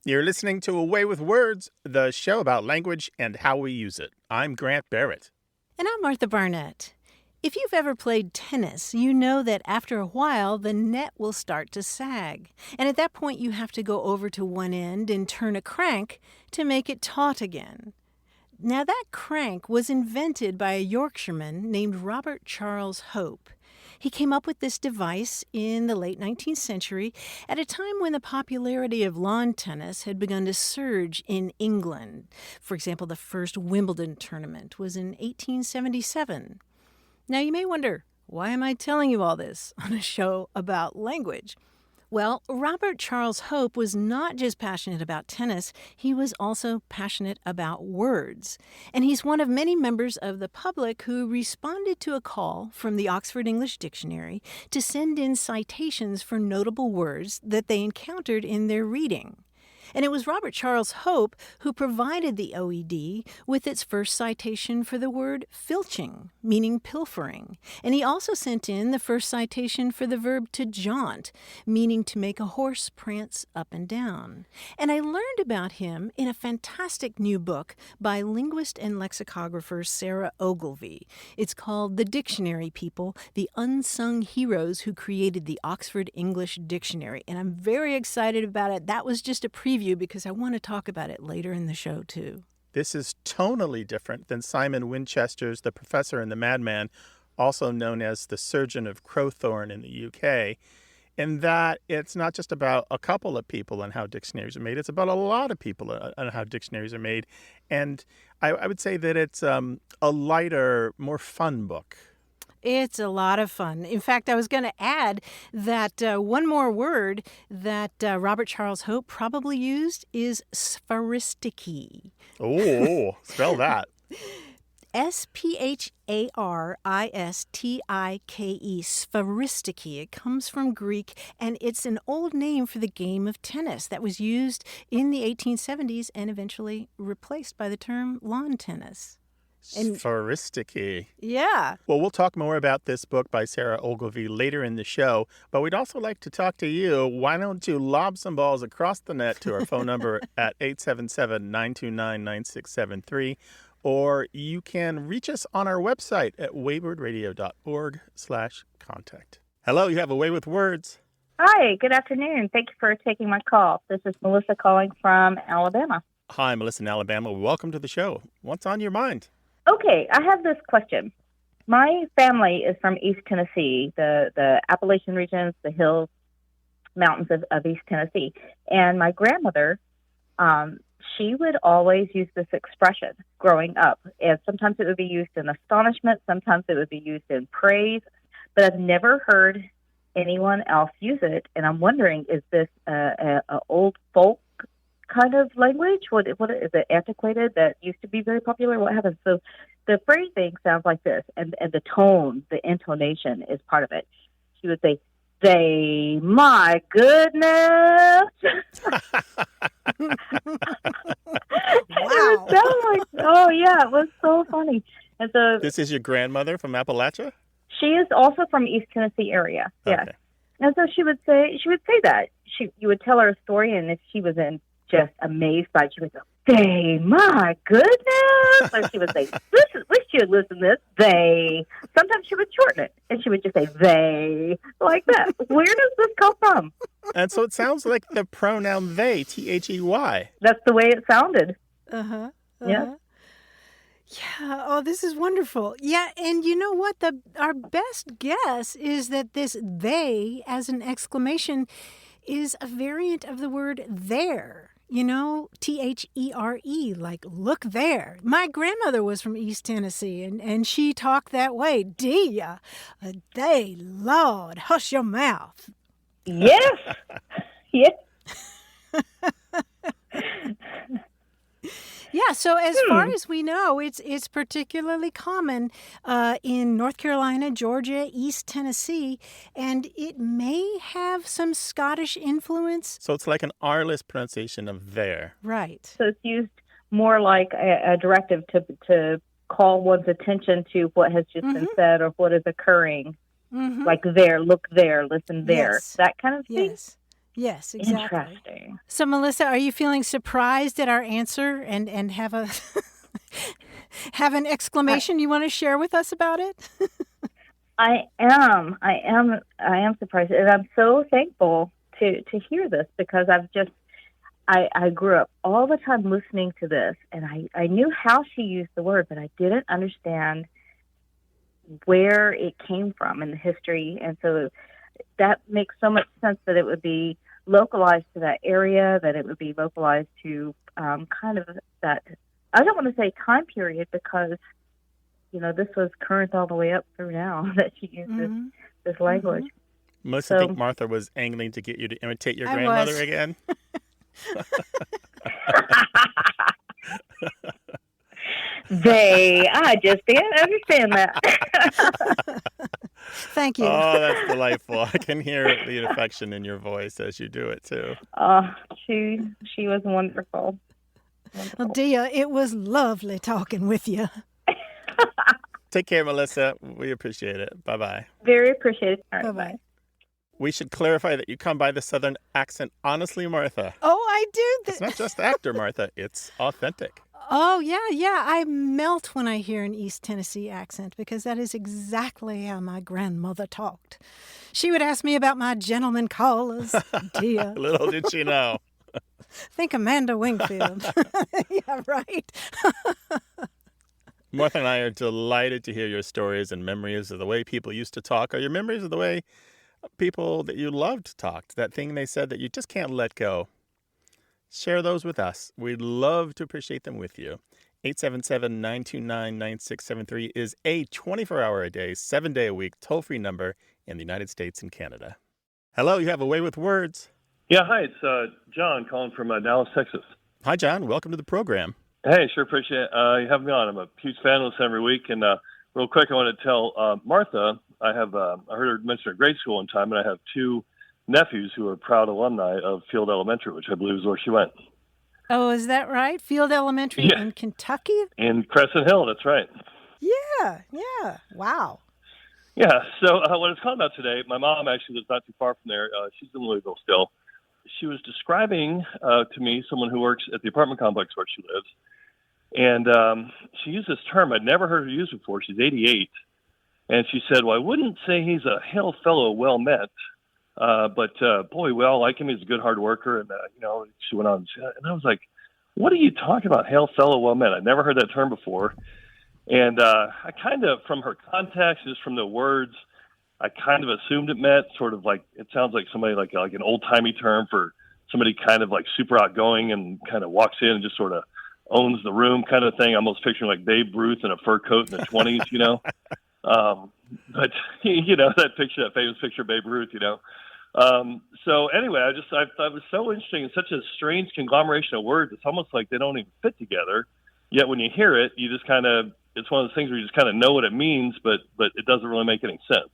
You're listening to Away with Words, the show about language and how we use it. I'm Grant Barrett. And I'm Martha Barnett. If you've ever played tennis, you know that after a while, the net will start to sag. And at that point, you have to go over to one end and turn a crank to make it taut again. Now, that crank was invented by a Yorkshireman named Robert Charles Hope. He came up with this device in the late 19th century at a time when the popularity of lawn tennis had begun to surge in England. For example, the first Wimbledon tournament was in 1877. Now, you may wonder, why am I telling you all this on a show about language? Well, Robert Charles Hope was not just passionate about tennis, he was also passionate about words. And he's one of many members of the public who responded to a call from the Oxford English Dictionary to send in citations for notable words that they encountered in their reading. And it was Robert Charles Hope who provided the OED with its first citation for the word filching, meaning pilfering. And he also sent in the first citation for the verb to jaunt, meaning to make a horse prance up and down. And I learned about him in a fantastic new book by linguist and lexicographer Sarah Ogilvie. It's called The Dictionary People, the Unsung Heroes Who Created the Oxford English Dictionary. And I'm very excited about it. That was just a preview because I want to talk about it later in the show, too. This is tonally different than Simon Winchester's The Professor and the Madman, also known as The Surgeon of Crowthorne in the UK, in that it's not just about a couple of people and how dictionaries are made. It's about a lot of people and how dictionaries are made. And I would say that it's a lighter, more fun book. It's a lot of fun. In fact, I was going to add that one more word that Robert Charles Hope probably used is spheristike. Oh, spell that. Spharistike, spheristike. It comes from Greek, and it's an old name for the game of tennis that was used in the 1870s and eventually replaced by the term lawn tennis. Spheristike. Yeah. Well, we'll talk more about this book by Sarah Ogilvie later in the show, but we'd also like to talk to you. Why don't you lob some balls across the net to our phone number at 877-929-9673, or you can reach us on our website at waywardradio.org/contact. Hello, you have A Way with Words. Hi, good afternoon. Thank you for taking my call. This is Melissa calling from Alabama. Hi, Melissa in Alabama. Welcome to the show. What's on your mind? Okay, I have this question. My family is from East Tennessee, the Appalachian regions, the hills, mountains of East Tennessee. And my grandmother, she would always use this expression growing up. And sometimes it would be used in astonishment, sometimes it would be used in praise, but I've never heard anyone else use it. And I'm wondering, is this a old folk kind of language? What is it, antiquated, that used to be very popular? What happens? So the phrasing sounds like this, and the tone, the intonation is part of it. She would say, "Say, my goodness." Wow. It was so funny. And so This is your grandmother from Appalachia? she is also from East Tennessee area. Yes. Okay. And so she would say that. You would tell her a story, and if she was just amazed by it, she would go, "Say, my goodness." Or she would say, "Listen, we should listen to this. They." Sometimes she would shorten it, and she would just say, "They," like that. Where does this come from? And so it sounds like the pronoun they, They. That's the way it sounded. Uh-huh. Yeah. Yeah. Oh, this is wonderful. Yeah, and you know what? Our best guess is that this "they" as an exclamation is a variant of the word there. You know, THERE, like look there. My grandmother was from East Tennessee, and she talked that way. Dear, they, Lord, hush your mouth. Yes. Yes. Yeah, so as far as we know, it's particularly common in North Carolina, Georgia, East Tennessee, and it may have some Scottish influence. So it's like an R-less pronunciation of there. Right. So it's used more like a directive to call one's attention to what has just been said or what is occurring. Like there, look there, listen there. Yes. That kind of thing? Yes. Yes, exactly. Interesting. So, Melissa, are you feeling surprised at our answer and have a have an I, exclamation you want to share with us about it? I am. I am surprised, and I'm so thankful to hear this because I grew up all the time listening to this, and I knew how she used the word, but I didn't understand where it came from in the history, and so that makes so much sense that it would be localized to that area, that it would be localized to kind of that. I don't want to say time period because this was current all the way up through now that she used this language. Melissa, I think Martha was angling to get you to imitate your grandmother again. I just didn't understand that. Thank you. Oh, that's delightful. I can hear the affection in your voice as you do it too. She was wonderful. Well, Dia, it was lovely talking with you. Take care, Melissa. We appreciate it. Bye-bye. Very appreciated. All right, Bye-bye. bye. We should clarify that you come by the Southern accent honestly, Martha. Oh, I do. It's not just actor, Martha. It's authentic. Oh, yeah. I melt when I hear an East Tennessee accent because that is exactly how my grandmother talked. She would ask me about my gentleman callers, Dia. Little did she know. Think Amanda Wingfield. Yeah, right. Martha and I are delighted to hear your stories and memories of the way people used to talk, or your memories of the way people that you loved talked, that thing they said that you just can't let go. Share those with us. We'd love to appreciate them with you. 877-929-9673 is a 24-hour-a-day, 7-day-a-week toll-free number in the United States and Canada. Hello, you have a way with words. Yeah, hi, it's John calling from Dallas, Texas. Hi, John. Welcome to the program. Hey, sure appreciate you having me on. I'm a huge fan of this every week. And real quick, I want to tell Martha, I heard her mention her grade school one time, and I have two nephews who are proud alumni of Field Elementary, which I believe is where she went. Oh, is that right? Field Elementary in Kentucky? In Crescent Hill, that's right. Yeah. Wow. Yeah, so what it's called about today, my mom actually lives not too far from there. She's in Louisville still. She was describing to me someone who works at the apartment complex where she lives. And she used this term I'd never heard her use before. She's 88. And she said, well, I wouldn't say he's a hail fellow well met, but boy, we all like him. He's a good hard worker. And, she went on. And I was like, what are you talking about, hail fellow well met? I'd never heard that term before. And I kind of, from her context, just from the words, I kind of assumed it meant sort of like, it sounds like somebody like an old-timey term for somebody kind of like super outgoing and kind of walks in and just sort of owns the room kind of thing. I'm almost picturing like Babe Ruth in a fur coat in the 20s, But, that picture, that famous picture of Babe Ruth, So anyway, I thought it was so interesting. It's such a strange conglomeration of words. It's almost like they don't even fit together. Yet when you hear it, you just kind of, it's one of those things where you just kind of know what it means, but it doesn't really make any sense.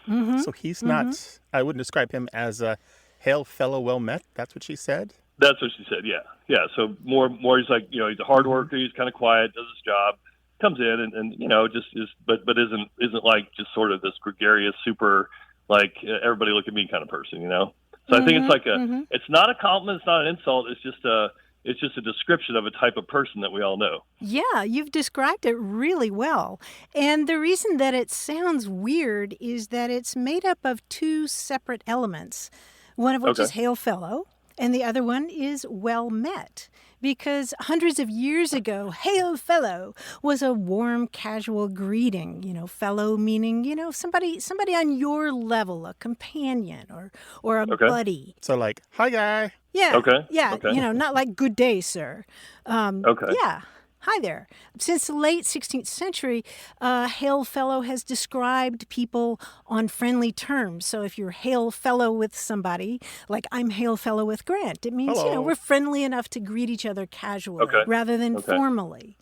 Mm-hmm. So he's not, I wouldn't describe him as a hail fellow well met. That's what she said? That's what she said, yeah. Yeah, so more he's like, he's a hard worker, he's kind of quiet, does his job, comes in and just is, but isn't like just sort of this gregarious, super, like, everybody look at me kind of person, So I think it's like it's not a compliment, it's not an insult, it's just a description of a type of person that we all know. Yeah, you've described it really well. And the reason that it sounds weird is that it's made up of two separate elements, one of which is hail fellow, and the other one is well met. Because hundreds of years ago, hail fellow was a warm, casual greeting. Fellow meaning, somebody on your level, a companion or a buddy. So like, hi, guy. Yeah. Okay. Yeah. Okay. Not like good day, sir. Okay. Yeah. Hi there. Since the late 16th century, hail fellow has described people on friendly terms. So if you're hail fellow with somebody, like I'm hail fellow with Grant, it means, Hello. we're friendly enough to greet each other casually rather than formally.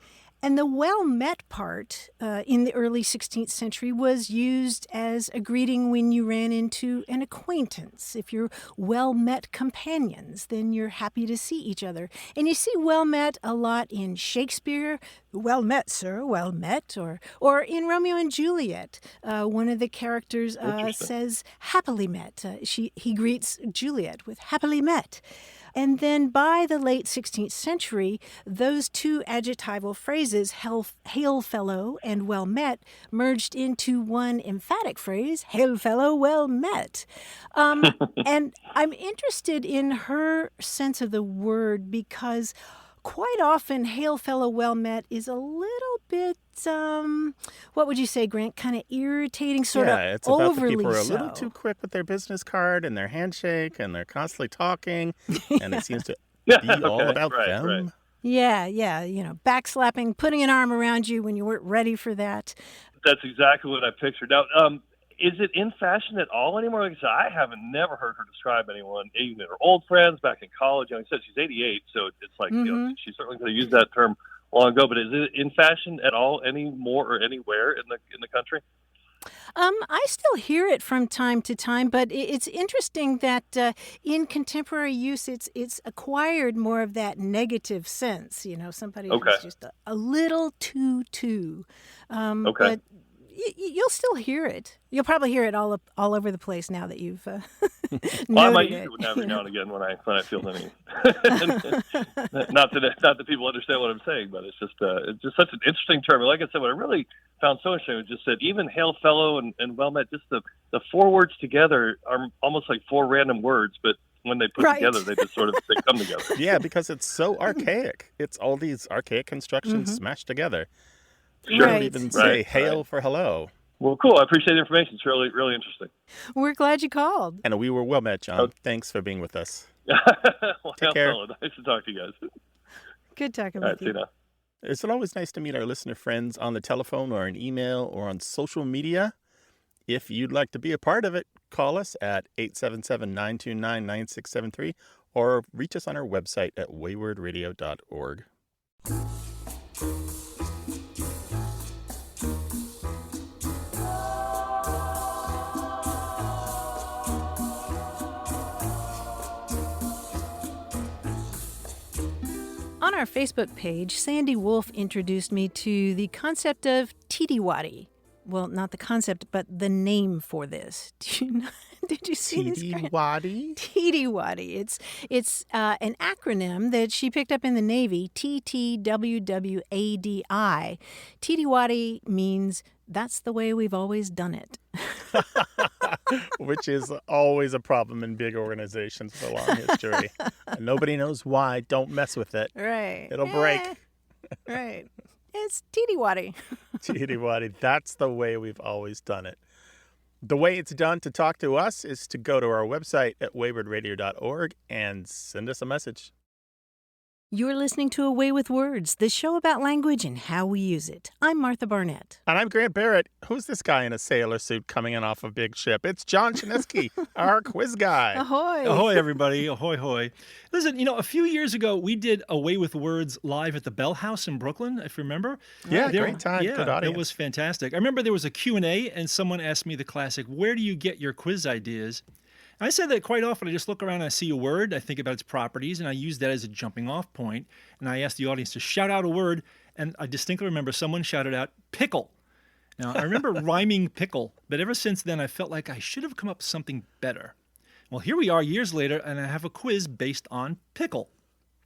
And the well-met part in the early 16th century was used as a greeting when you ran into an acquaintance. If you're well-met companions, then you're happy to see each other. And you see well-met a lot in Shakespeare. Well met, sir, well met. Or in Romeo and Juliet, one of the characters says happily met. He greets Juliet with happily met. And then by the late 16th century, those two adjectival phrases, hail fellow and well met, merged into one emphatic phrase, hail fellow, well met. And I'm interested in her sense of the word because quite often, hail fellow, well met is a little bit, what would you say, Grant? Kind of irritating, sort of it's about overly the people who are a so. little too quick with their business card and their handshake, and they're constantly talking, and it seems to be all about them. Right. Yeah, backslapping, putting an arm around you when you weren't ready for that. That's exactly what I pictured. Now, is it in fashion at all anymore? Like I said, I haven't never heard her describe anyone, even her old friends back in college. Like I said, she's 88, so it's like she certainly could have used that term long ago. But is it in fashion at all anymore or anywhere in the country? I still hear it from time to time, but it's interesting that in contemporary use, it's acquired more of that negative sense. Somebody who's just a little too. But you'll still hear it. You'll probably hear it all over the place now that you've noted I might use it. it every now and again when I feel the need. Not that people understand what I'm saying, but it's just such an interesting term. And like I said, what I really found so interesting was just that even hail fellow and well met, just the four words together are almost like four random words, but when they put together, they just sort of they come together. Yeah, because it's so archaic. It's all these archaic constructions smashed together. You Sure. don't even say hail for hello. Well, cool. I appreciate the information. It's really, really interesting. We're glad you called. And we were well met, John. Thanks for being with us. Take care. Nice to talk to you guys. Good talking All with right, see you. you now. It's always nice to meet our listener friends on the telephone or an email or on social media. If you'd like to be a part of it, call us at 877-929-9673 or reach us on our website at waywardradio.org. On our Facebook page, Sandy Wolf introduced me to the concept of TTWWADI. Well, not the concept, but the name for this. Did you see this? TTWWADI? TTWWADI. It's an acronym that she picked up in the Navy, TTWWADI. TTWWADI means that's the way we've always done it. Which is always a problem in big organizations with a long history. And nobody knows why. Don't mess with it. Right. It'll break. Right. It's TTWWADI. TTWWADI. That's the way we've always done it. The way it's done to talk to us is to go to our website at waywardradio.org and send us a message. You're listening to A Way with Words, the show about language and how we use it. I'm Martha Barnett. And I'm Grant Barrett. Who's this guy in a sailor suit coming in off a big ship? It's John Chinesky, our quiz guy. Ahoy. Ahoy, everybody. Ahoy, hoy. Listen, a few years ago, we did A Way with Words live at the Bell House in Brooklyn, if you remember. Yeah, great time. Yeah, good audience. It was fantastic. I remember there was a Q&A, and someone asked me the classic, where do you get your quiz ideas? I said that quite often. I just look around and I see a word, I think about its properties, and I use that as a jumping off point. And I ask the audience to shout out a word, and I distinctly remember someone shouted out, pickle. Now, I remember rhyming pickle, but ever since then I felt like I should have come up with something better. Well, here we are years later, and I have a quiz based on pickle,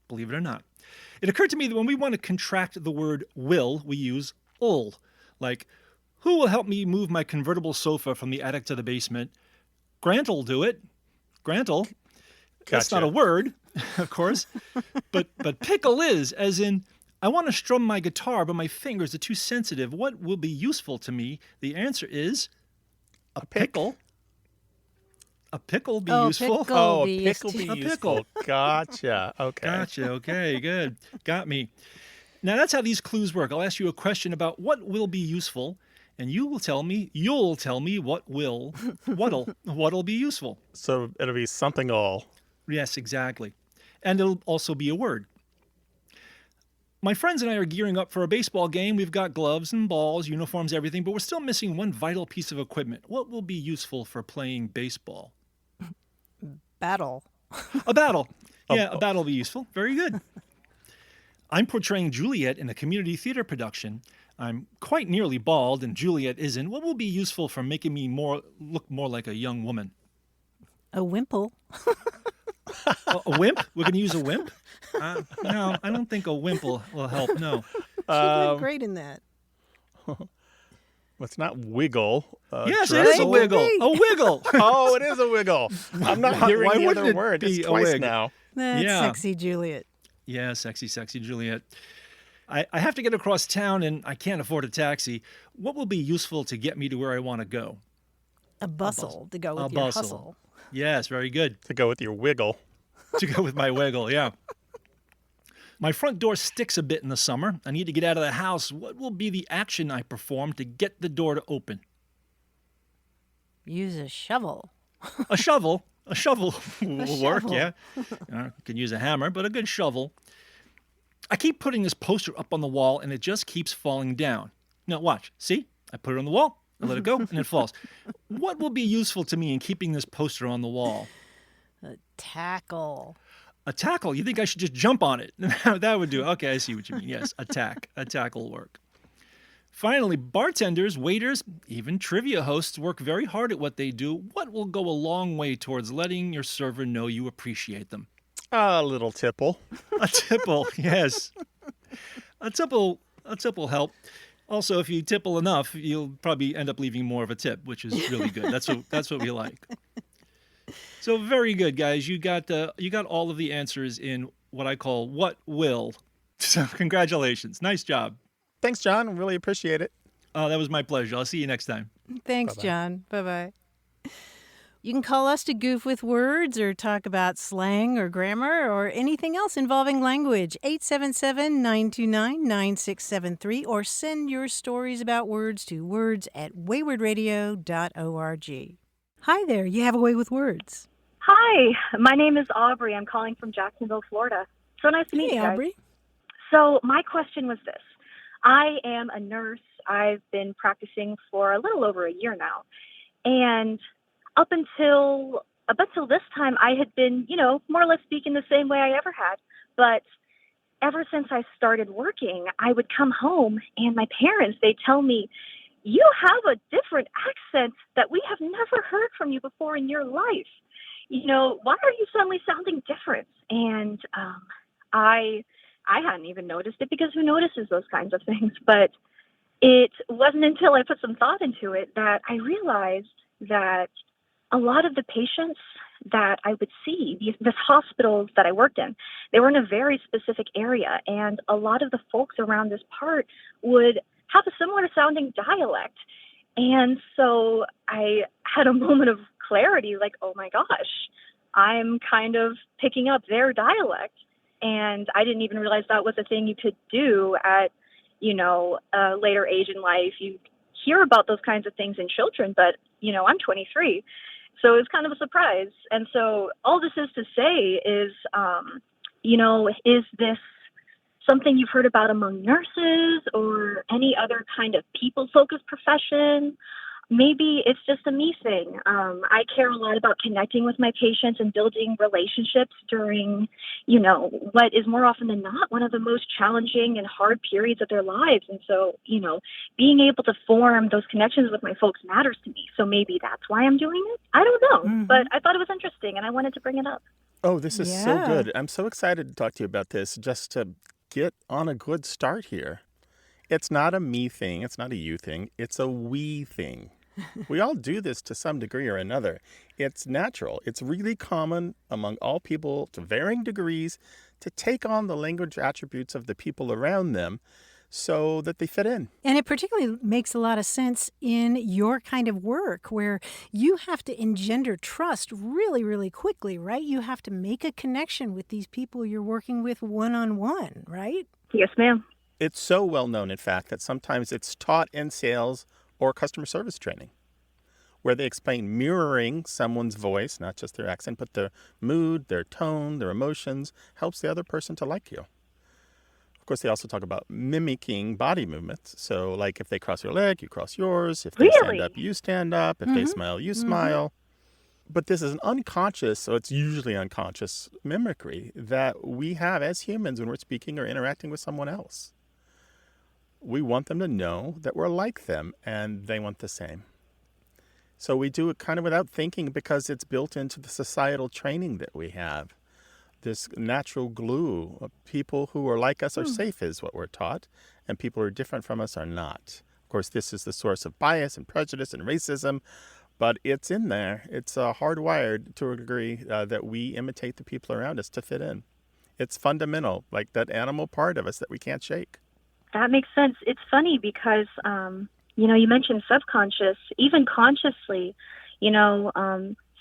believe it or not. It occurred to me that when we want to contract the word will, we use ul. Like, who will help me move my convertible sofa from the attic to the basement? Grant'll do it. Grant'll. That's Gotcha. not a word, of course. but pickle is, as in, I want to strum my guitar, but my fingers are too sensitive. What will be useful to me? The answer is a pickle. A pickle be useful. Pickle Oh, a be pickle used be to- useful. Gotcha. Okay. Gotcha. Okay, good. Got me. Now, that's how these clues work. I'll ask you a question about what will be useful, and you'll tell me what'll be useful. So it'll be something all. Yes, exactly. And it'll also be a word. My friends and I are gearing up for a baseball game. We've got gloves and balls, uniforms, everything, but we're still missing one vital piece of equipment. What will be useful for playing baseball? Battle. A battle. Yeah, a battle will be useful. Very good. I'm portraying Juliet in a community theater production. I'm quite nearly bald, and Juliet isn't. What will be useful for making me look more like a young woman? A wimple. A wimp? We're going to use a wimp? No, I don't think a wimp will help. No. She'd look great in that. It's not wiggle. Yes, it is a wiggle. A wiggle. Oh, it is a wiggle. I'm not hearing Why the wouldn't other it word. be It's a twice wig? now. That's Yeah. sexy Juliet. Yeah, sexy, sexy Juliet. I have to get across town, and I can't afford a taxi. What will be useful to get me to where I want to go? A bustle to go with A your bustle. hustle. Yes, very good. To go with your wiggle. To go with my wiggle, yeah. My front door sticks a bit in the summer. I need to get out of the house. What will be the action I perform to get the door to open? Use a shovel. A shovel. A shovel will work, shovel. yeah. You can use a hammer, but a good shovel. I keep putting this poster up on the wall, and it just keeps falling down. Now, watch. See? I put it on the wall, I let it go, and it falls. What will be useful to me in keeping this poster on the wall? A tackle. A tackle? You think I should just jump on it? That would do. Okay, I see what you mean. Yes, a tackle will work. Finally, bartenders, waiters, even trivia hosts work very hard at what they do. What will go a long way towards letting your server know you appreciate them? A little tipple. A tipple, yes. A tipple will help. Also, if you tipple enough, you'll probably end up leaving more of a tip, which is really good. That's what we like. So very good, guys. You got all of the answers in what I call what will. So congratulations. Nice job. Thanks, John. Really appreciate it. Oh, that was my pleasure. I'll see you next time. Thanks, Bye-bye. John. Bye-bye. You can call us to goof with words or talk about slang or grammar or anything else involving language. 877-929-9673 or send your stories about words to words@waywardradio.org. Hi there. You have a way with words. Hi, my name is Aubrey. I'm calling from Jacksonville, Florida. So nice to meet Hey, you guys. Aubrey. So my question was this. I am a nurse. I've been practicing for a little over a year now. And up until this time, I had been, more or less speaking the same way I ever had. But ever since I started working, I would come home and my parents, they'd tell me, you have a different accent that we have never heard from you before in your life. Why are you suddenly sounding different? And I hadn't even noticed it because who notices those kinds of things? But it wasn't until I put some thought into it that I realized that a lot of the patients that I would see, these hospitals that I worked in, they were in a very specific area. And a lot of the folks around this part would have a similar sounding dialect. And so I had a moment of clarity, like, oh my gosh, I'm kind of picking up their dialect. And I didn't even realize that was a thing you could do at, a later age in life. You hear about those kinds of things in children, but, I'm 23. So it's kind of a surprise. And so all this is to say is, is this something you've heard about among nurses or any other kind of people-focused profession? Maybe it's just a me thing. I care a lot about connecting with my patients and building relationships during, what is more often than not one of the most challenging and hard periods of their lives. And so, being able to form those connections with my folks matters to me. So maybe that's why I'm doing it. I don't know, but I thought it was interesting and I wanted to bring it up. Oh, this is so Yeah. good. I'm so excited to talk to you about this just to get on a good start here. It's not a me thing. It's not a you thing. It's a we thing. We all do this to some degree or another. It's natural. It's really common among all people to varying degrees to take on the language attributes of the people around them so that they fit in. And it particularly makes a lot of sense in your kind of work where you have to engender trust really, really quickly, right? You have to make a connection with these people you're working with one-on-one, right? Yes, ma'am. It's so well known, in fact, that sometimes it's taught in sales or customer service training, where they explain mirroring someone's voice, not just their accent, but their mood, their tone, their emotions, helps the other person to like you. Of course, they also talk about mimicking body movements. So, like if they cross your leg, you cross yours. If they stand up, Really? you stand up. If they smile, you smile. But this is an unconscious, so it's usually unconscious mimicry that we have as humans when we're speaking or interacting with someone else. We want them to know that we're like them, and they want the same. So we do it kind of without thinking because it's built into the societal training that we have. This natural glue of people who are like us are safe is what we're taught, and people who are different from us are not. Of course, this is the source of bias and prejudice and racism, but it's in there. It's hardwired to a degree that we imitate the people around us to fit in. It's fundamental, like that animal part of us that we can't shake. That makes sense. It's funny because, you mentioned subconscious, even consciously,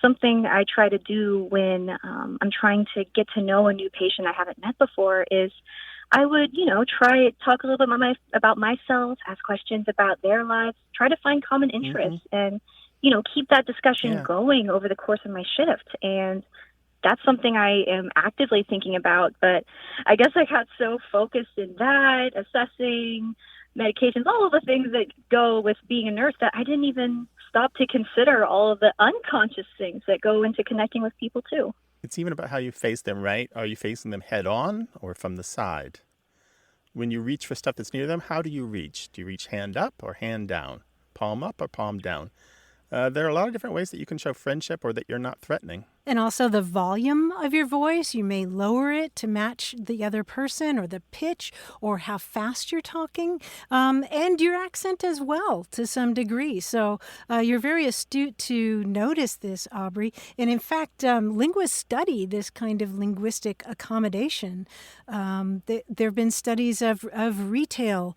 something I try to do when I'm trying to get to know a new patient I haven't met before is I would, talk a little bit about myself, ask questions about their lives, try to find common interests and, keep that discussion going over the course of my shift. And that's something I am actively thinking about. But I guess I got so focused in that, assessing medications, all of the things that go with being a nurse that I didn't even stop to consider all of the unconscious things that go into connecting with people too. It's even about how you face them, right? Are you facing them head on or from the side? When you reach for stuff that's near them, how do you reach? Do you reach hand up or hand down? Palm up or palm down? There are a lot of different ways that you can show friendship or that you're not threatening. And also the volume of your voice. You may lower it to match the other person or the pitch or how fast you're talking, and your accent as well to some degree. So you're very astute to notice this, Aubrey. And in fact, linguists study this kind of linguistic accommodation. There have been studies of retail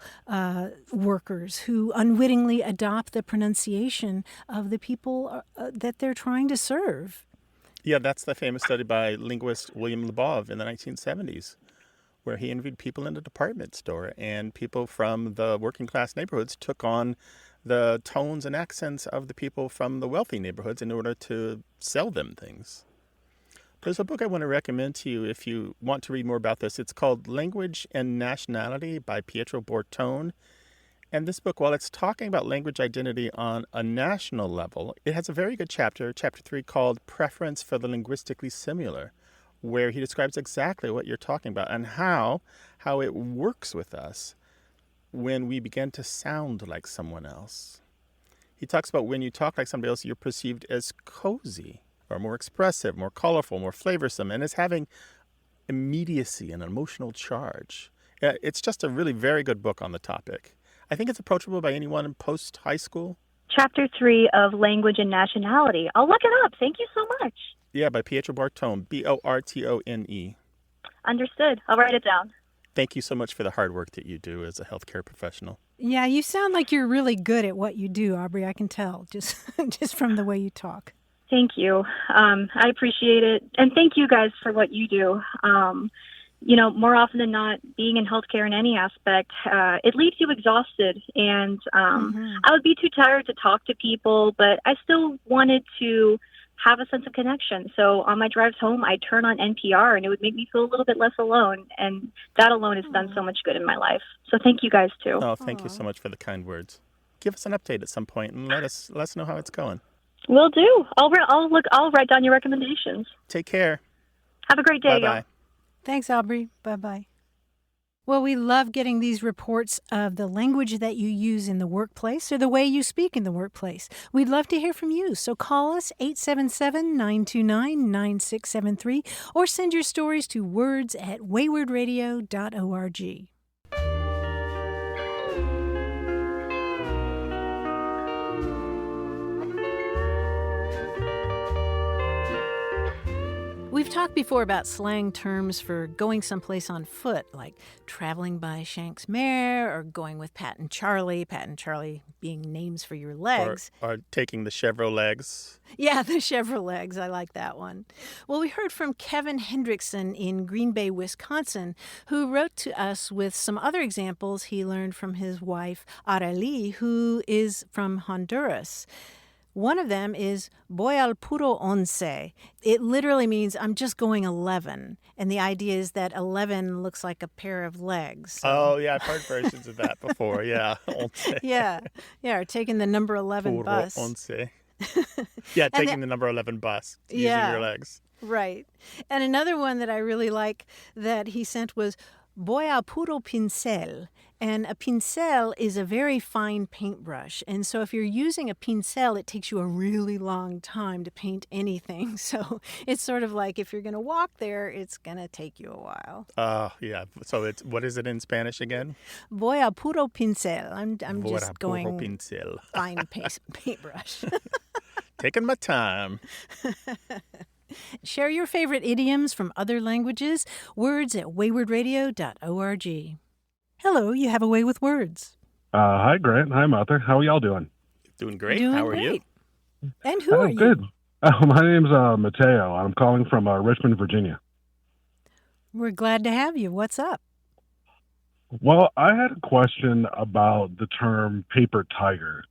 workers who unwittingly adopt the pronunciation of the people that they're trying to serve. Yeah, that's the famous study by linguist William Labov in the 1970s, where he interviewed people in a department store, and people from the working class neighborhoods took on the tones and accents of the people from the wealthy neighborhoods in order to sell them things. There's a book I want to recommend to you if you want to read more about this. It's called Language and Nationality by Pietro Bortone. And this book, while it's talking about language identity on a national level, it has a very good chapter, chapter 3, called Preference for the Linguistically Similar, where he describes exactly what you're talking about and how it works with us when we begin to sound like someone else. He talks about when you talk like somebody else, you're perceived as cozy or more expressive, more colorful, more flavorsome, and as having immediacy and emotional charge. It's just a really very good book on the topic. I think it's approachable by anyone in post-high school. Chapter 3 of Language and Nationality. I'll look it up. Thank you so much. Yeah, by Pietro Bortone, Bortone. Understood. I'll write it down. Thank you so much for the hard work that you do as a healthcare professional. Yeah, you sound like you're really good at what you do, Aubrey. I can tell just from the way you talk. Thank you. I appreciate it. And thank you guys for what you do. More often than not, being in healthcare in any aspect, it leaves you exhausted. And I would be too tired to talk to people, but I still wanted to have a sense of connection. So on my drives home, I'd turn on NPR, and it would make me feel a little bit less alone. And that alone has done so much good in my life. So thank you guys, too. Oh, thank you so much for the kind words. Give us an update at some point and let us know how it's going. Will do. I'll write down your recommendations. Take care. Have a great day, Bye-bye. y'all. Thanks, Aubrey. Bye-bye. Well, we love getting these reports of the language that you use in the workplace or the way you speak in the workplace. We'd love to hear from you, so call us 877-929-9673 or send your stories to words@waywardradio.org. We've talked before about slang terms for going someplace on foot, like traveling by Shank's Mare or going with Pat and Charlie being names for your legs. Or taking the Chevrolegs. Yeah, the Chevrolegs. I like that one. Well, we heard from Kevin Hendrickson in Green Bay, Wisconsin, who wrote to us with some other examples he learned from his wife, Arely, who is from Honduras. One of them is voy al puro once. It literally means I'm just going 11. And the idea is that 11 looks like a pair of legs. So. Oh, yeah, I've heard versions of that before. Yeah. Once. Yeah, or taking the number 11 Puro bus. once. Yeah, And taking the number 11 bus using Yeah. your legs. Right. And another one that I really like that he sent was voy al puro pincel. And a pincel is a very fine paintbrush. And so if you're using a pincel, it takes you a really long time to paint anything. So it's sort of like if you're going to walk there, it's going to take you a while. Oh, yeah. So what is it in Spanish again? Voy al puro pincel. I'm Voy just a puro going pincel. fine paintbrush. Taking my time. Share your favorite idioms from other languages. Words at waywardradio.org. Hello, you have a way with words. Hi, Grant. Hi, Mother. How are y'all doing? Doing great. Doing How are great. you? And who are you? Good. My name's Mateo. I'm calling from Richmond, Virginia. We're glad to have you. What's up? Well, I had a question about the term paper tiger.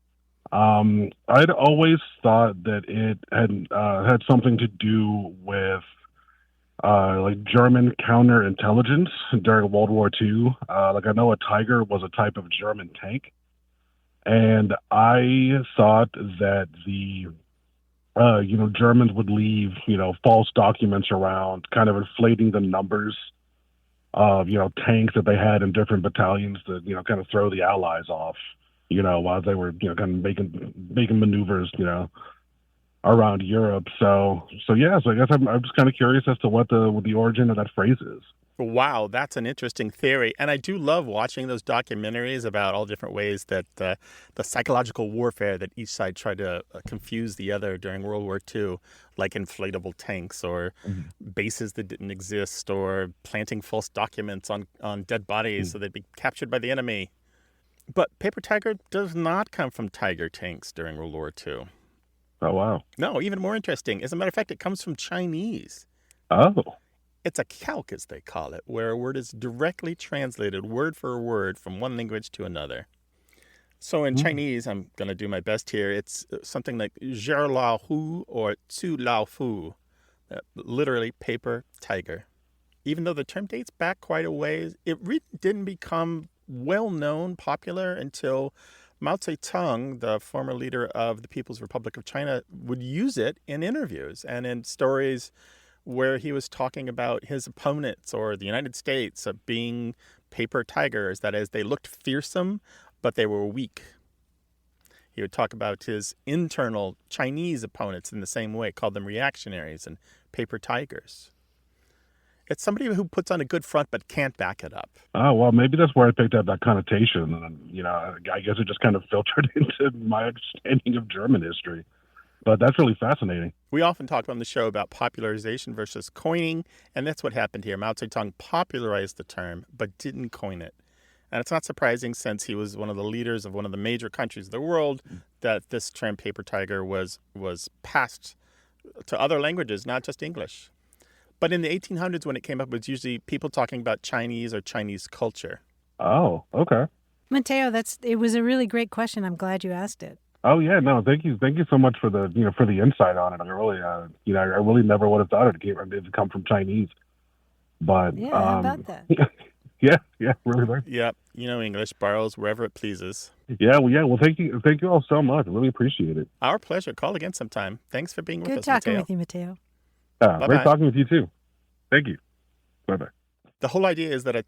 I'd always thought that it had something to do with like German counterintelligence during World War II. Like I know a Tiger was a type of German tank, and I thought that the Germans would leave false documents around, kind of inflating the numbers of tanks that they had in different battalions to kind of throw the Allies off, while they were kind of making maneuvers around Europe. So I guess I'm just kind of curious as to what the origin of that phrase is. Wow, that's an interesting theory. And I do love watching those documentaries about all different ways that the psychological warfare that each side tried to confuse the other during World War II, like inflatable tanks or bases that didn't exist or planting false documents on dead bodies so they'd be captured by the enemy. But paper tiger does not come from tiger tanks during World War II. Oh, wow. No, even more interesting. As a matter of fact, it comes from Chinese. Oh. It's a calque, as they call it, where a word is directly translated word for word from one language to another. So in Chinese, I'm going to do my best here, it's something like zhe lao hu or zu lao fu, literally paper tiger. Even though the term dates back quite a ways, it really didn't become well-known, popular until Mao Zedong, the former leader of the People's Republic of China, would use it in interviews and in stories where he was talking about his opponents or the United States of being paper tigers. That is, they looked fearsome, but they were weak. He would talk about his internal Chinese opponents in the same way, called them reactionaries and paper tigers. It's somebody who puts on a good front but can't back it up. Oh, well, maybe that's where I picked up that connotation. And, I guess it just kind of filtered into my understanding of German history. But that's really fascinating. We often talk on the show about popularization versus coining, and that's what happened here. Mao Zedong popularized the term, but didn't coin it. And it's not surprising, since he was one of the leaders of one of the major countries of the world, that this term paper tiger was passed to other languages, not just English. But in the 1800s, when it came up, it was usually people talking about Chinese or Chinese culture. Oh, okay. Mateo, it was a really great question. I'm glad you asked it. Oh yeah, no, thank you so much for the insight on it. I really, I really never would have thought it come from Chinese, but Yeah, how about that? yeah, really nice. Yeah, English borrows wherever it pleases. Yeah, well, thank you all so much. I really appreciate it. Our pleasure. Call again sometime. Thanks for being with us, Good talking Mateo. with you, Mateo. Great talking with you too. Thank you. Bye-bye. The whole idea is that a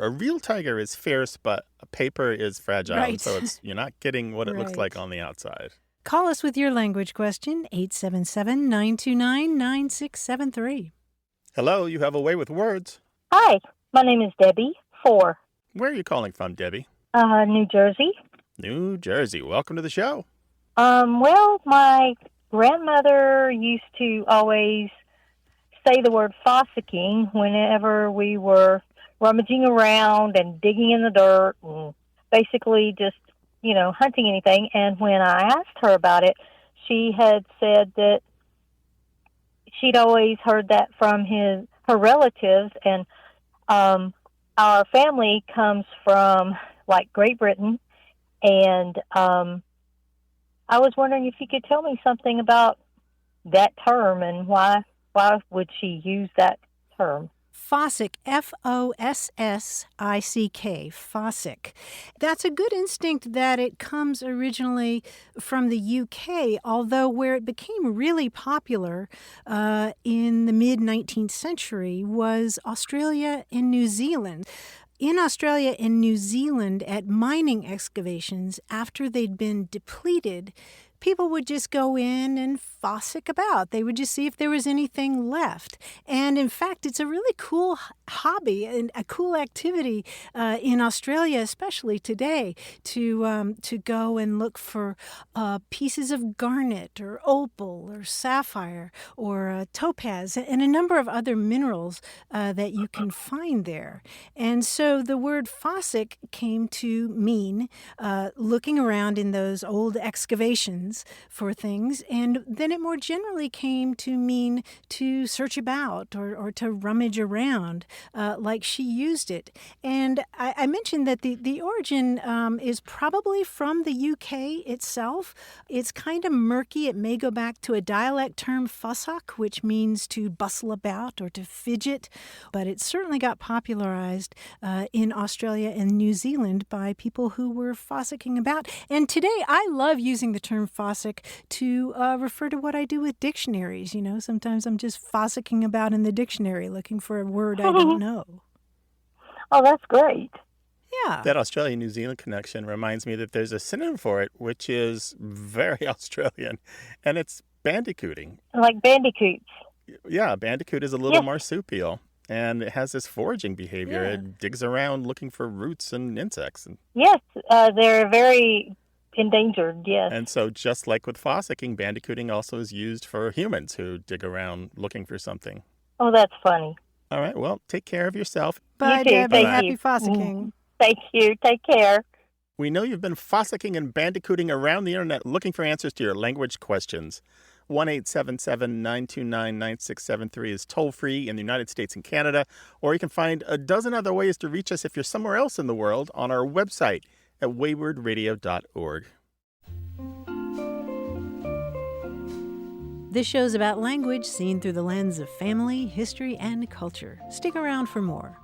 real tiger is fierce, but a paper is fragile. Right. So you're not getting what it looks Right. like on the outside. Call us with your language question, 877-929-9673. Hello, you have a way with words. Hi, my name is Debbie, 4. Where are you calling from, Debbie? New Jersey. New Jersey. Welcome to the show. Well, my grandmother used to always say the word Fossicking whenever we were rummaging around and digging in the dirt and basically just, hunting anything. And when I asked her about it, she had said that she'd always heard that from her relatives. And our family comes from, like, Great Britain. And I was wondering if you could tell me something about that term and why would she use that term? Fossick, Fossick, Fossick. That's a good instinct that it comes originally from the UK, although where it became really popular in the mid-19th century was Australia and New Zealand. In Australia and New Zealand, at mining excavations, after they'd been depleted, people would just go in and fossick about. They would just see if there was anything left. And in fact, it's a really cool hobby and a cool activity in Australia, especially today, to go and look for pieces of garnet or opal or sapphire or topaz and a number of other minerals that you can find there. And so the word fossick came to mean looking around in those old excavations for things, and then it more generally came to mean to search about or to rummage around like she used it. And I mentioned that the origin is probably from the UK itself. It's kind of murky. It may go back to a dialect term, fossock, which means to bustle about or to fidget, but it certainly got popularized in Australia and New Zealand by people who were fossicking about. And today I love using the term fossick to refer to what I do with dictionaries. You know, sometimes I'm just fossicking about in the dictionary looking for a word I don't know. Oh, that's great. Yeah. That Australia-New Zealand connection reminds me that there's a synonym for it, which is very Australian, and it's bandicooting. Like bandicoots. Yeah, bandicoot is a little marsupial, and it has this foraging behavior. Yeah. It digs around looking for roots and insects. Yes, they're very endangered, yes. And so just like with fossicking, bandicooting also is used for humans who dig around looking for something. Oh, that's funny. All right, well, take care of yourself. Bye, You too. Debbie. Thank Happy you. fossicking. Thank you. Take care. We know you've been fossicking and bandicooting around the internet looking for answers to your language questions. 1-877-929-9673 is toll-free in the United States and Canada, or you can find a dozen other ways to reach us if you're somewhere else in the world on our website at waywardradio.org. This show's about language seen through the lens of family, history, and culture. Stick around for more.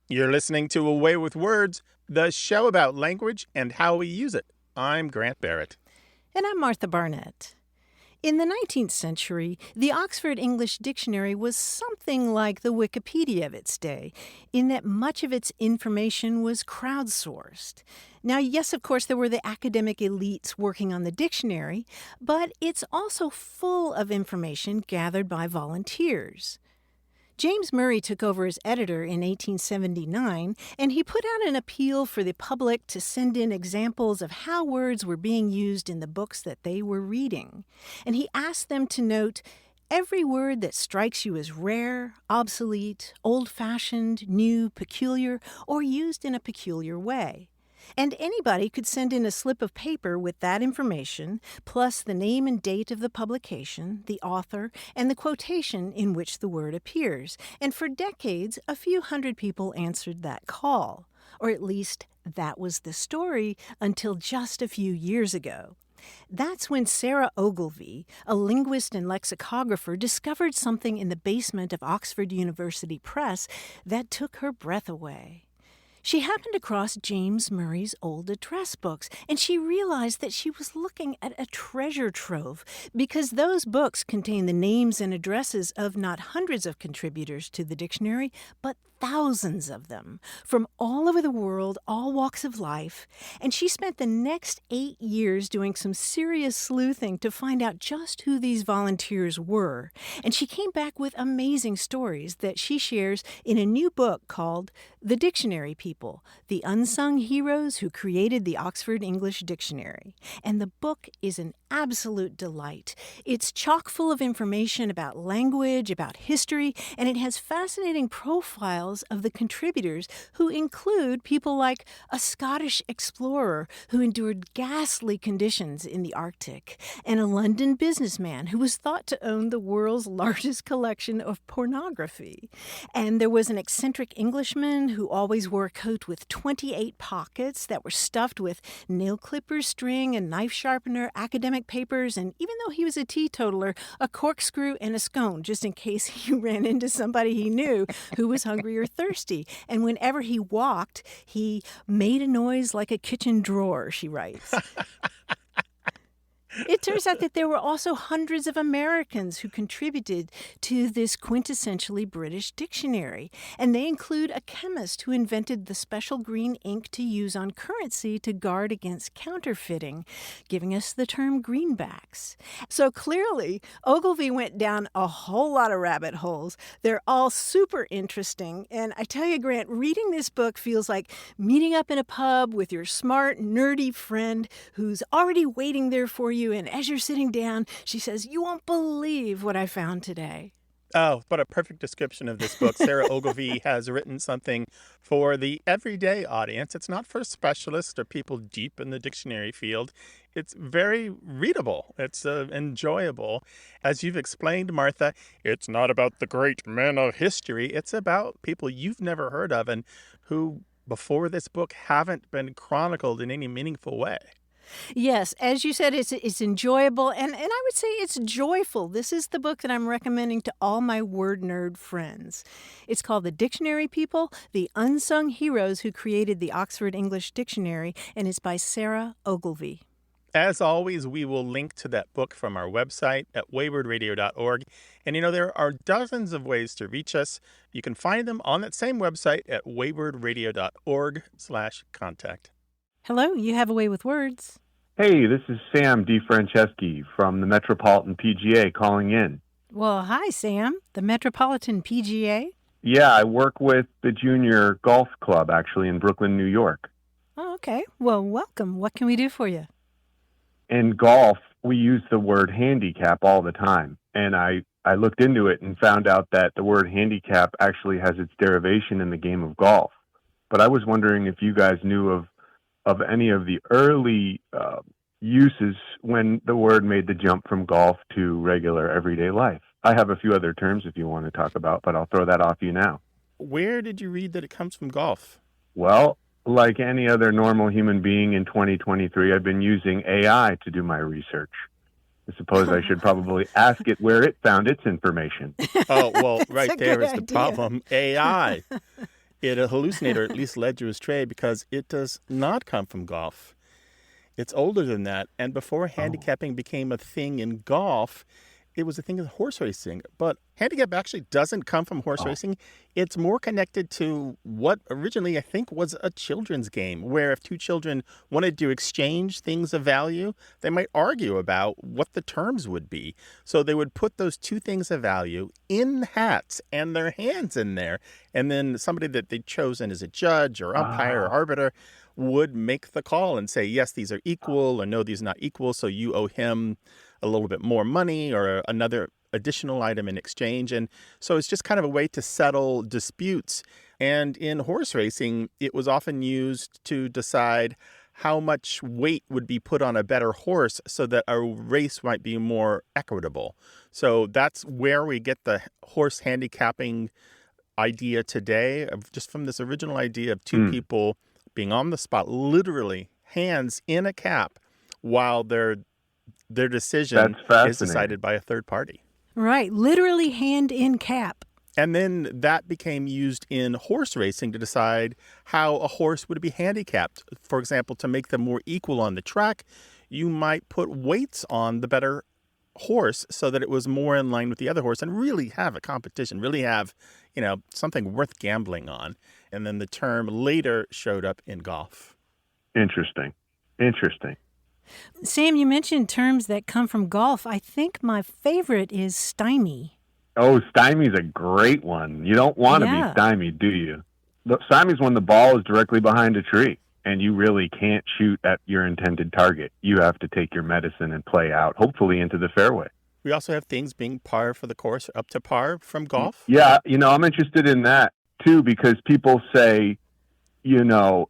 You're listening to A Way with Words, the show about language and how we use it. I'm Grant Barrett. And I'm Martha Barnett. In the 19th century, the Oxford English Dictionary was something like the Wikipedia of its day, in that much of its information was crowdsourced. Now, yes, of course, there were the academic elites working on the dictionary, but it's also full of information gathered by volunteers. James Murray took over as editor in 1879, and he put out an appeal for the public to send in examples of how words were being used in the books that they were reading. And he asked them to note every word that strikes you as rare, obsolete, old-fashioned, new, peculiar, or used in a peculiar way. And anybody could send in a slip of paper with that information, plus the name and date of the publication, the author, and the quotation in which the word appears. And for decades, a few hundred people answered that call. Or at least, that was the story until just a few years ago. That's when Sarah Ogilvie, a linguist and lexicographer, discovered something in the basement of Oxford University Press that took her breath away. She happened across James Murray's old address books, and she realized that she was looking at a treasure trove because those books contain the names and addresses of not hundreds of contributors to the dictionary, but thousands of them from all over the world, all walks of life. And she spent the next 8 years doing some serious sleuthing to find out just who these volunteers were. And she came back with amazing stories that she shares in a new book called The Dictionary People, The Unsung Heroes Who Created the Oxford English Dictionary. And the book is an absolute delight. It's chock full of information about language, about history, and it has fascinating profiles profiles of the contributors, who include people like a Scottish explorer who endured ghastly conditions in the Arctic, and a London businessman who was thought to own the world's largest collection of pornography. And there was an eccentric Englishman who always wore a coat with 28 pockets that were stuffed with nail clippers, string, and knife sharpener, academic papers, and even though he was a teetotaler, a corkscrew and a scone, just in case he ran into somebody he knew who was hungry or thirsty. And whenever he walked, he made a noise like a kitchen drawer, she writes. It turns out that there were also hundreds of Americans who contributed to this quintessentially British dictionary, and they include a chemist who invented the special green ink to use on currency to guard against counterfeiting, giving us the term greenbacks. So clearly, Ogilvy went down a whole lot of rabbit holes. They're all super interesting, and I tell you, Grant, reading this book feels like meeting up in a pub with your smart, nerdy friend who's already waiting there for you. And as you're sitting down, she says, "You won't believe what I found today." Oh, what a perfect description of this book. Sarah Ogilvy has written something for the everyday audience. It's not for specialists or people deep in the dictionary field. It's very readable. It's enjoyable. As you've explained, Martha, it's not about the great men of history. It's about people you've never heard of and who, before this book, haven't been chronicled in any meaningful way. Yes, as you said, it's enjoyable, and I would say it's joyful. This is the book that I'm recommending to all my word nerd friends. It's called The Dictionary People, The Unsung Heroes Who Created the Oxford English Dictionary, and it's by Sarah Ogilvy. As always, we will link to that book from our website at waywardradio.org. And there are dozens of ways to reach us. You can find them on that same website at waywardradio.org/contact. Hello, you have a way with words. Hey, this is Sam DeFranceschi from the Metropolitan PGA calling in. Well, hi, Sam. The Metropolitan PGA? Yeah, I work with the Junior Golf Club, actually, in Brooklyn, New York. Oh, okay. Well, welcome. What can we do for you? In golf, we use the word handicap all the time. And I looked into it and found out that the word handicap actually has its derivation in the game of golf. But I was wondering if you guys knew of any of the early uses when the word made the jump from golf to regular everyday life. I have a few other terms if you want to talk about, but I'll throw that off you now. Where did you read that it comes from golf? Well, like any other normal human being in 2023, I've been using AI to do my research. I suppose I should probably ask it where it found its information. Oh, well, right there is the idea. problem. AI. It hallucinated, or at least led you astray, because it does not come from golf. It's older than that. And before handicapping became a thing in golf, it was a thing in horse racing. But handicap actually doesn't come from horse racing. It's more connected to what originally I think was a children's game, where if two children wanted to exchange things of value, they might argue about what the terms would be. So they would put those two things of value in hats and their hands in there. And then somebody that they'd chosen as a judge or umpire or arbiter would make the call and say, yes, these are equal, or no, these are not equal, so you owe him a little bit more money or another additional item in exchange. And so it's just kind of a way to settle disputes. And in horse racing, it was often used to decide how much weight would be put on a better horse so that a race might be more equitable. So that's where we get the horse handicapping idea today, just from this original idea of two people being on the spot, literally hands in a cap, while their decision is decided by a third party. Right, literally hand in cap. And then that became used in horse racing to decide how a horse would be handicapped. For example, to make them more equal on the track, you might put weights on the better horse so that it was more in line with the other horse and really have a competition, really have, something worth gambling on. And then the term later showed up in golf. Interesting. Sam, you mentioned terms that come from golf. I think my favorite is stymie. Oh, stymie's a great one. You don't want to be stymied, do you? Stymie's when the ball is directly behind a tree and you really can't shoot at your intended target. You have to take your medicine and play out, hopefully into the fairway. We also have things being par for the course or up to par from golf. Yeah, I'm interested in that too, because people say, you know,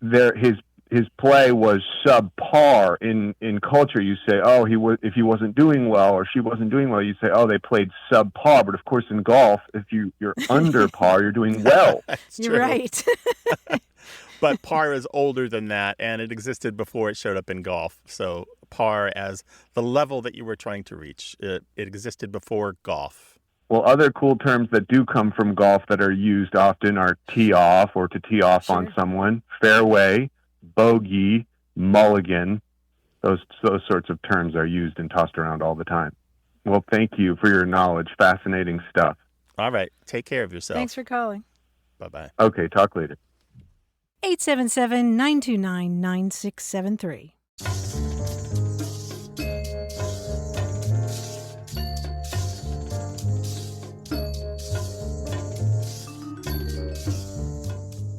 his play was subpar in culture. You say, oh, if he wasn't doing well or she wasn't doing well, you say, oh, they played subpar. But of course, in golf, if you're under par, you're doing well. You're right. But par is older than that, and it existed before it showed up in golf. So par as the level that you were trying to reach. It existed before golf. Well, other cool terms that do come from golf that are used often are tee off or to tee off on someone, fairway, bogey, mulligan. Those sorts of terms are used and tossed around all the time. Well, thank you for your knowledge. Fascinating stuff. All right. Take care of yourself. Thanks for calling. Bye-bye. Okay, talk later. 877-929-9673.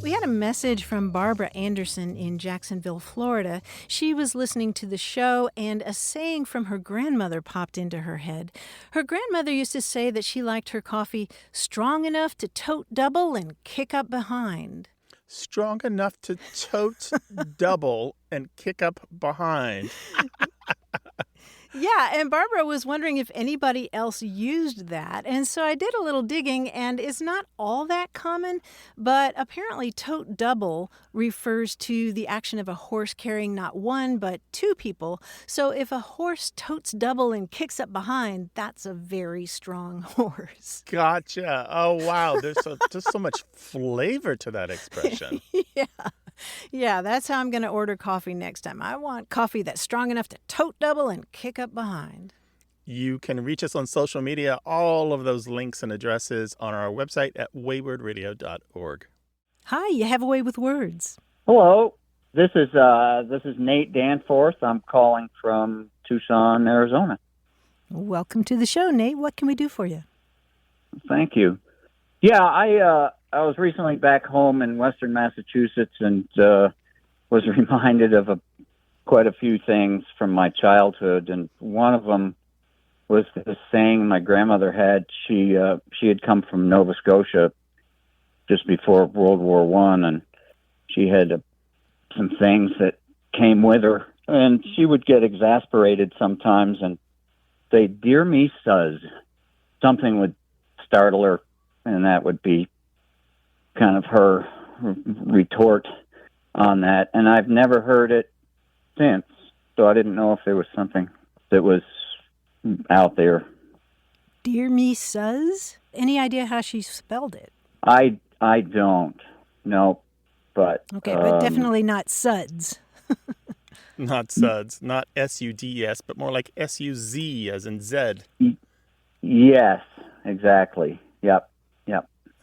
We had a message from Barbara Anderson in Jacksonville, Florida. She was listening to the show, and a saying from her grandmother popped into her head. Her grandmother used to say that she liked her coffee strong enough to tote double and kick up behind. Strong enough to tote double and kick up behind. Yeah, and Barbara was wondering if anybody else used that. And so I did a little digging, and it's not all that common, but apparently tote double refers to the action of a horse carrying not one, but two people. So if a horse totes double and kicks up behind, that's a very strong horse. Gotcha. Oh, wow. There's just so much flavor to that expression. Yeah. Yeah, that's how I'm going to order coffee next time. I want coffee that's strong enough to tote double and kick up behind. You can reach us on social media. All of those links and addresses on our website at waywardradio.org. Hi, you have a way with words. Hello, this is Nate Danforth. I'm calling from Tucson, Arizona. Welcome to the show, Nate. What can we do for you? Thank you. Yeah, I was recently back home in Western Massachusetts and was reminded of quite a few things from my childhood, and one of them was this saying my grandmother had. She had come from Nova Scotia just before World War I, and she had some things that came with her, and she would get exasperated sometimes and say, "Dear me, suz." Something would startle her, and that would be kind of her retort on that. And I've never heard it since, so I didn't know if there was something that was out there. Dear me, suz? Any idea how she spelled it? I don't know, but... Okay, but definitely not suds. Not suds, not S-U-D-S, but more like S-U-Z as in Zed. Yes, exactly. Yep.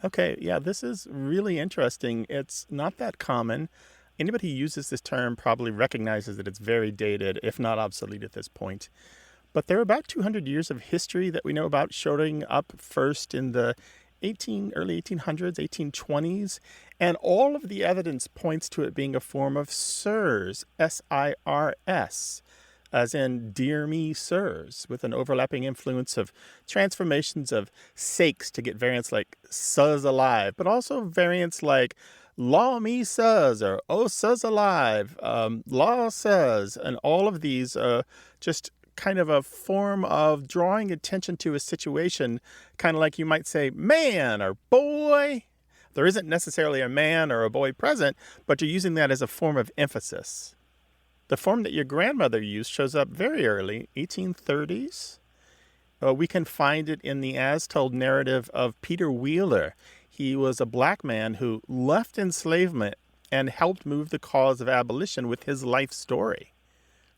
Okay, yeah, this is really interesting. It's not that common. Anybody who uses this term probably recognizes that it's very dated, if not obsolete at this point. But there are about 200 years of history that we know about showing up first in the early 1800s, 1820s, and all of the evidence points to it being a form of sirs, S-I-R-S, as in dear me, sirs, with an overlapping influence of transformations of sakes to get variants like suz alive, but also variants like law me suz or oh suz alive, law suz, and all of these just kind of a form of drawing attention to a situation, kind of like you might say man or boy. There isn't necessarily a man or a boy present, but you're using that as a form of emphasis. The form that your grandmother used shows up very early, 1830s. We can find it in the as-told narrative of Peter Wheeler. He was a black man who left enslavement and helped move the cause of abolition with his life story.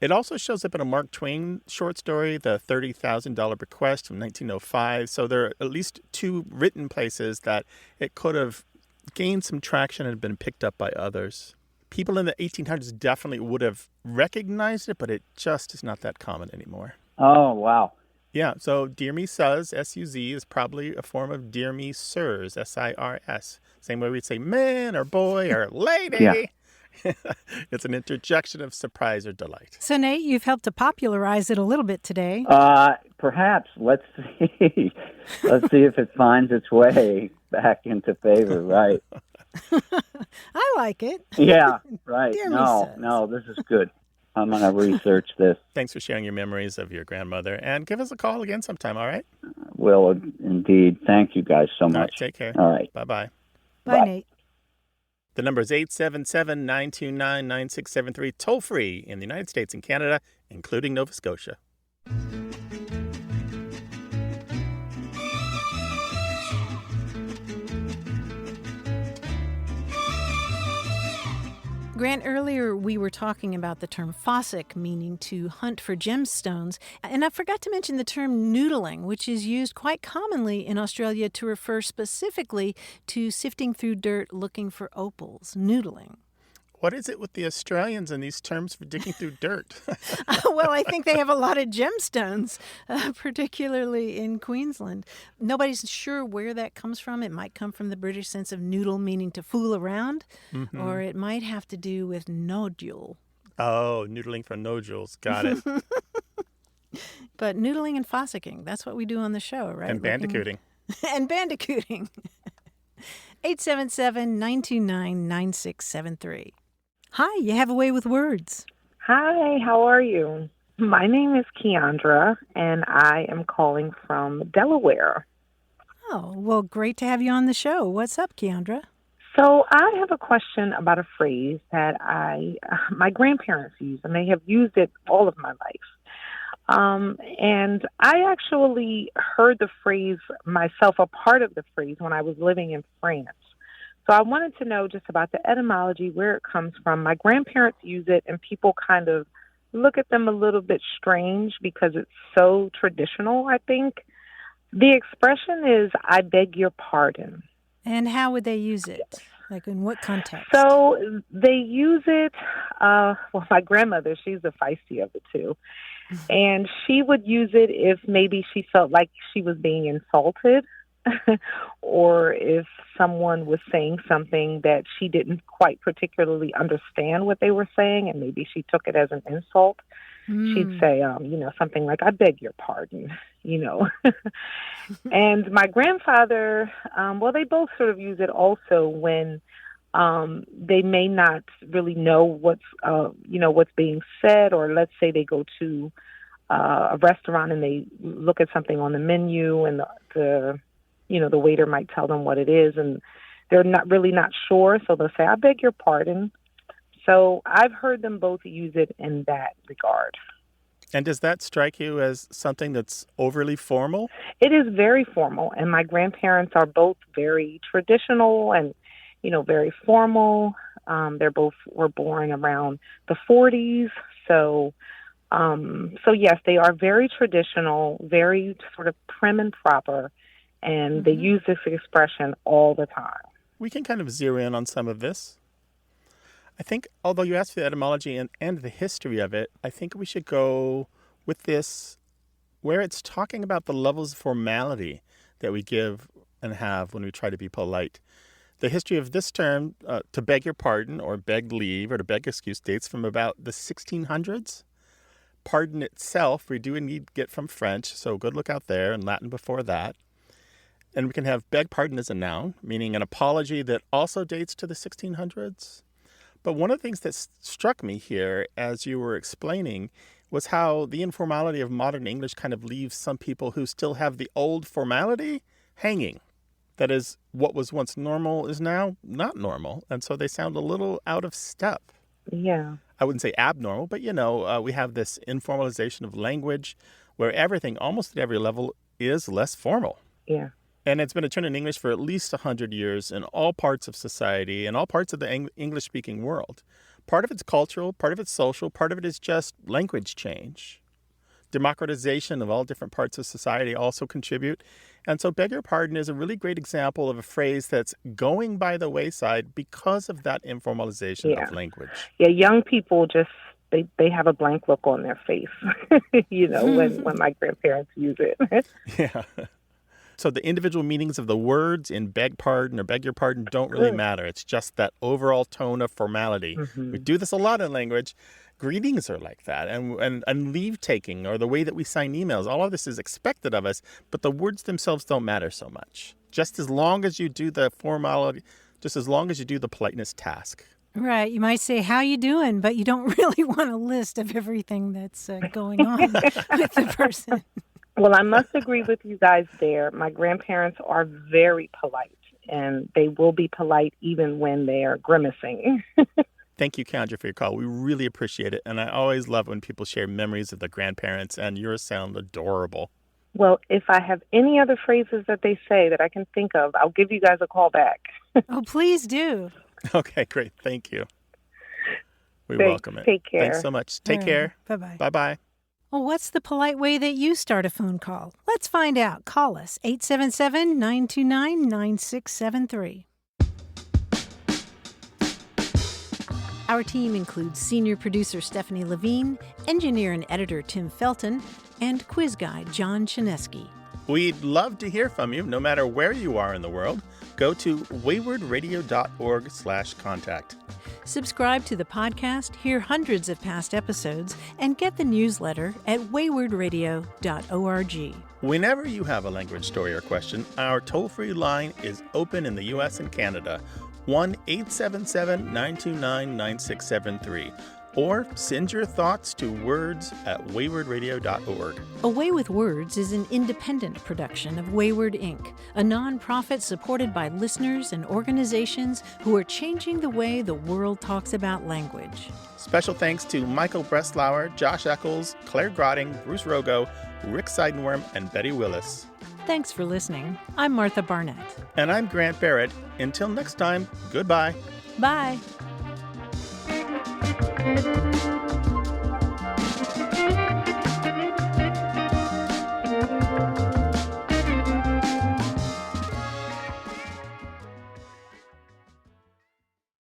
It also shows up in a Mark Twain short story, The $30,000 Bequest from 1905. So there are at least two written places that it could have gained some traction and been picked up by others. People in the 1800s definitely would have recognized it, but it just is not that common anymore. Oh, wow. Yeah, so dear me suz, S-U-Z, is probably a form of dear me sirs, S-I-R-S. Same way we'd say man or boy or lady. Yeah. It's an interjection of surprise or delight. So, Nate, you've helped to popularize it a little bit today. Perhaps. Let's see. Let's see if it finds its way. back into favor, right? I like it. Yeah, right. Dear me No, says. no, this is good. I'm going to research this. Thanks for sharing your memories of your grandmother. And give us a call again sometime, all right? Will indeed. Thank you guys so All right, much. take care. All right. Bye-bye. Bye, Bye. Nate. The number is 877-929-9673, toll-free in the United States and Canada, including Nova Scotia. Grant, earlier we were talking about the term fossick, meaning to hunt for gemstones, and I forgot to mention the term noodling, which is used quite commonly in Australia to refer specifically to sifting through dirt looking for opals, noodling. What is it with the Australians and these terms for digging through dirt? Well, I think they have a lot of gemstones, particularly in Queensland. Nobody's sure where that comes from. It might come from the British sense of noodle, meaning to fool around, or it might have to do with nodule. Oh, noodling for nodules. Got it. But noodling and fossicking, that's what we do on the show, right? And bandicooting. And bandicooting. 877-929-9673. Hi, you have a way with words. Hi, how are you? My name is Keandra, and I am calling from Delaware. Oh, well, great to have you on the show. What's up, Keandra? So I have a question about a phrase that my grandparents use, and they have used it all of my life. And I actually heard the phrase myself, a part of the phrase, when I was living in France. So I wanted to know just about the etymology, where it comes from. My grandparents use it, and people kind of look at them a little bit strange because it's so traditional, I think. The expression is, I beg your pardon. And how would they use it? Like in what context? So they use it, my grandmother, she's the feisty of the two. And she would use it if maybe she felt like she was being insulted or if someone was saying something that she didn't quite particularly understand what they were saying and maybe she took it as an insult. She'd say, something like, I beg your pardon, And my grandfather, they both sort of use it also when they may not really know what's being said, or let's say they go to a restaurant and they look at something on the menu and the waiter might tell them what it is and they're not sure. So they'll say, I beg your pardon. So I've heard them both use it in that regard. And does that strike you as something that's overly formal? It is very formal. And my grandparents are both very traditional and, very formal. They're both were born around the 40s. So yes, they are very traditional, very sort of prim and proper. And they use this expression all the time. We can kind of zero in on some of this. I think, although you asked for the etymology and the history of it, I think we should go with this where it's talking about the levels of formality that we give and have when we try to be polite. The history of this term, to beg your pardon or beg leave or to beg excuse, dates from about the 1600s. Pardon itself, we do indeed get from French, so good look out there, and Latin before that. And we can have beg pardon as a noun, meaning an apology that also dates to the 1600s. But one of the things that struck me here as you were explaining was how the informality of modern English kind of leaves some people who still have the old formality hanging. That is, what was once normal is now not normal. And so they sound a little out of step. Yeah. I wouldn't say abnormal, but, we have this informalization of language where everything almost at every level is less formal. Yeah. And it's been a trend in English for at least 100 years in all parts of society and all parts of the English-speaking world. Part of it's cultural, part of it's social, part of it is just language change. Democratization of all different parts of society also contribute. And so beg your pardon is a really great example of a phrase that's going by the wayside because of that informalization of language. Yeah, young people just, they have a blank look on their face, when my grandparents use it. Yeah. So the individual meanings of the words in beg pardon or beg your pardon don't really matter. It's just that overall tone of formality. We do this a lot in language. Greetings are like that, and leave taking or the way that we sign emails. All of this is expected of us, but the words themselves don't matter so much. just as long as you do the formality, just as long as you do the politeness task. Right. You might say, how you doing? But you don't really want a list of everything that's going on with the person. Well, I must agree with you guys there. My grandparents are very polite, and they will be polite even when they are grimacing. Thank you, Kendra, for your call. We really appreciate it. And I always love when people share memories of their grandparents, and yours sound adorable. Well, if I have any other phrases that they say that I can think of, I'll give you guys a call back. Oh, please do. Okay, great. Thank you. We welcome it. Take care. Thanks so much. Take care. Bye-bye. Bye-bye. Well, what's the polite way that you start a phone call? Let's find out. Call us, 877-929-9673. Our team includes senior producer Stephanie Levine, engineer and editor Tim Felton, and quiz guy John Chinesky. We'd love to hear from you, no matter where you are in the world. Go to waywardradio.org/contact. Subscribe to the podcast, hear hundreds of past episodes, and get the newsletter at waywardradio.org. Whenever you have a language story or question, our toll-free line is open in the U.S. and Canada, 1-877-929-9673. Or send your thoughts to words@waywardradio.org. A Way with Words is an independent production of Wayward Inc., a nonprofit supported by listeners and organizations who are changing the way the world talks about language. Special thanks to Michael Breslauer, Josh Eccles, Claire Grotting, Bruce Rogo, Rick Seidenworm, and Betty Willis. Thanks for listening. I'm Martha Barnett. And I'm Grant Barrett. Until next time, goodbye. Bye.